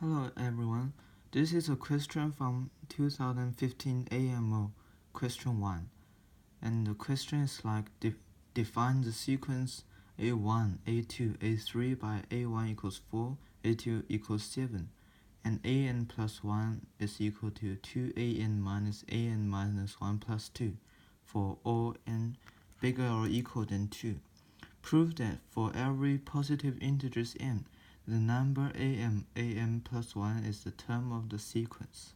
Hello everyone, this is a question from 2015 AMO, question 1. And the question is like, define the sequence A1, A2, A3 by A1 equals 4, A2 equals 7, and AN plus 1 is equal to 2AN minus 1 plus 2 for all n bigger or equal than 2. Prove that for every positive integers n, the number am plus 1 is the term of the sequence.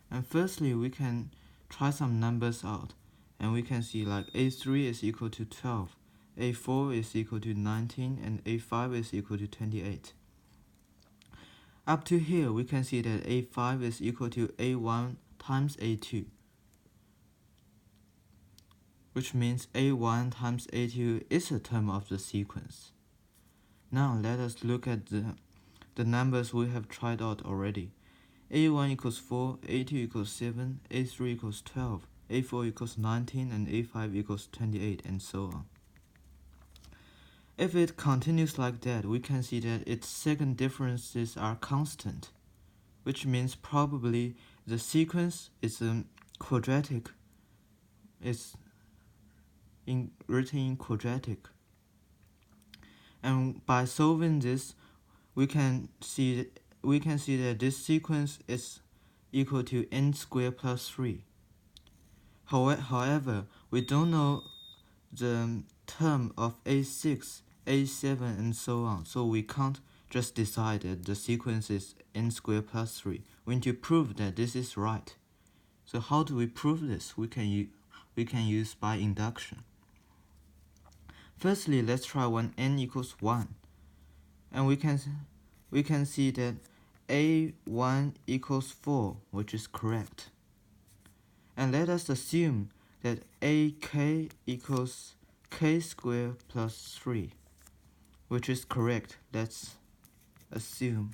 And firstly, we can try some numbers out, and we can see like a3 is equal to 12, a4 is equal to 19, and a5 is equal to 28. Up to here, we can see that a5 is equal to a1 times a2, which means a1 times a2 is a term of the sequence. Now let us look at the numbers we have tried out already. a1 equals 4, a2 equals 7, a3 equals 12, a4 equals 19, and a5 equals 28, and so on. If it continues like that, we can see that its second differences are constant, which means probably the sequence is quadratic, written in quadratic. And by solving this, we can see that this sequence is equal to n squared plus 3. However, we don't know the term of a6, a7, and so on, so we can't just decide that the sequence is n squared plus 3. We need to prove that this is right. So how do we prove this? We can use by induction. Firstly, let's try when n equals 1, and we can see that a1 equals 4, which is correct. And let us assume that ak equals k squared plus 3, which is correct. Let's assume.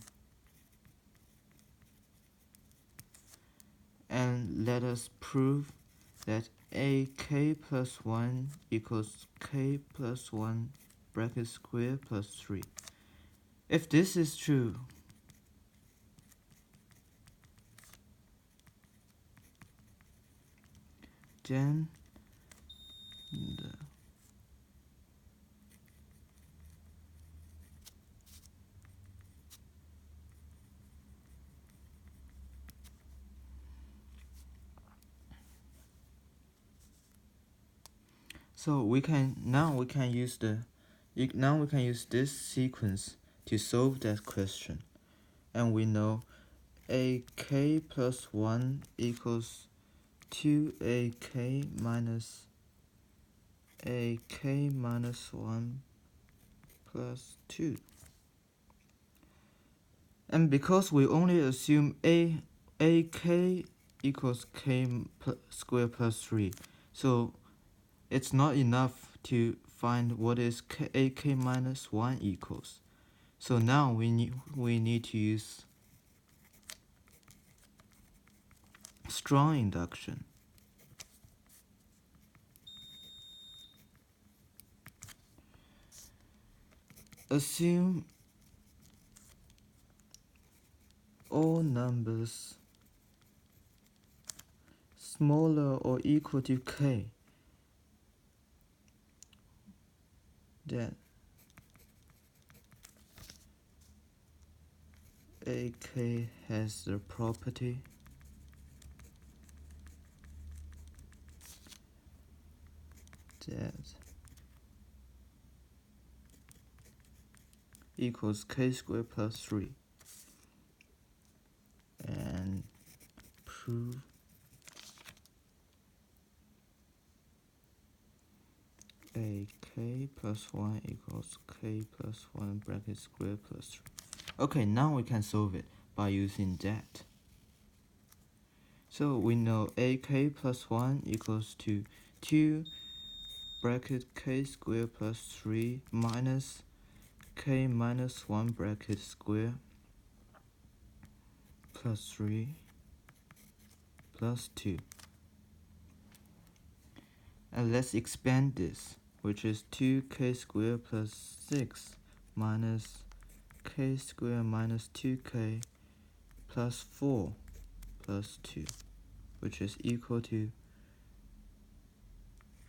And let us prove that ak plus 1 equals k plus 1 bracket square plus 3. If this is true, then so we can use this sequence to solve that question, and we know ak plus 1 equals 2ak minus 1 plus 2. And because we only assume ak equals k squared plus 3, so it's not enough to find what is ak minus 1 equals. So now we need to use strong induction. Assume all numbers smaller or equal to k, that ak has the property that equals k squared plus 3, and prove ak plus 1 equals k plus 1 bracket square plus 3. Okay, now we can solve it by using that. So we know ak plus 1 equals to 2 bracket k squared plus 3 minus k minus 1 bracket square plus 3 plus 2. And let's expand this, which is 2k squared plus 6 minus k squared minus 2k plus 4 plus 2, which is equal to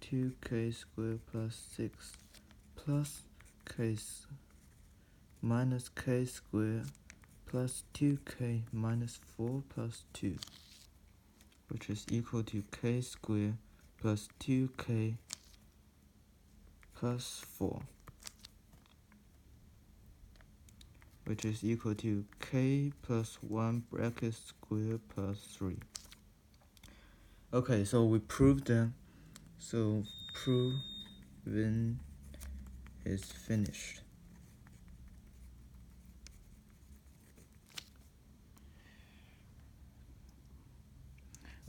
2k squared plus 6 plus minus k squared plus 2k minus 4 plus 2, which is equal to k squared plus 2k plus 4, which is equal to k plus 1 bracket square plus 3. Okay, so we proved them. So proven is finished.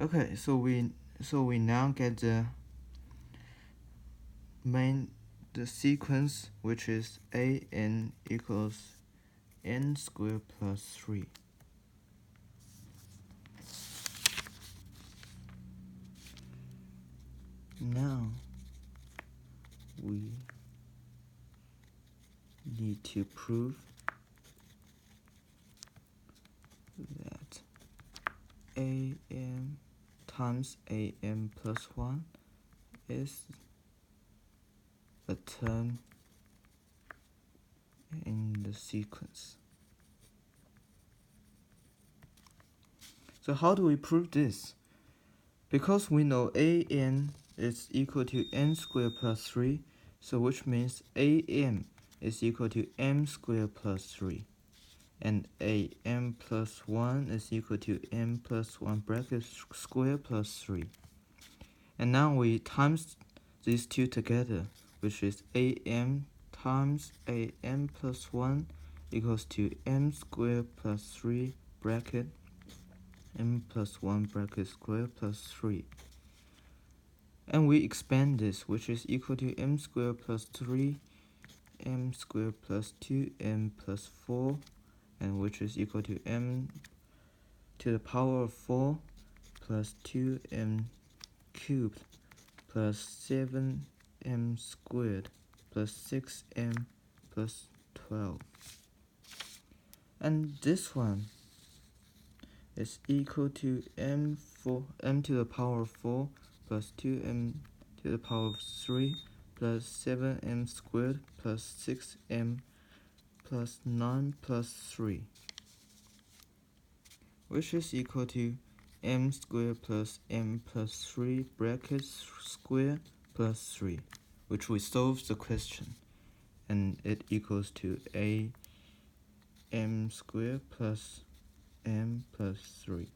Okay, so we now get the sequence, which is an equals n squared plus 3. Now we need to prove that am times am plus 1 is a term in the sequence. So how do we prove this? Because we know an is equal to n squared plus 3, so which means am is equal to m squared plus 3, and am plus 1 is equal to m plus 1 bracket square plus 3. And now we times these two together, which is am times am plus 1 equals to m squared plus 3 bracket m plus 1 bracket square plus 3. And we expand this, which is equal to m squared plus 3, m squared plus 2m plus 4, and which is equal to m to the power of 4 plus 2m cubed plus 7m squared plus 6m plus 12. And this one is equal to m to the power of 4 plus 2m to the power of 3 plus 7m squared plus 6m plus 9 plus 3, which is equal to m squared plus m plus 3 bracket square plus 3, which we solve the question, and it equals to m squared plus m plus 3.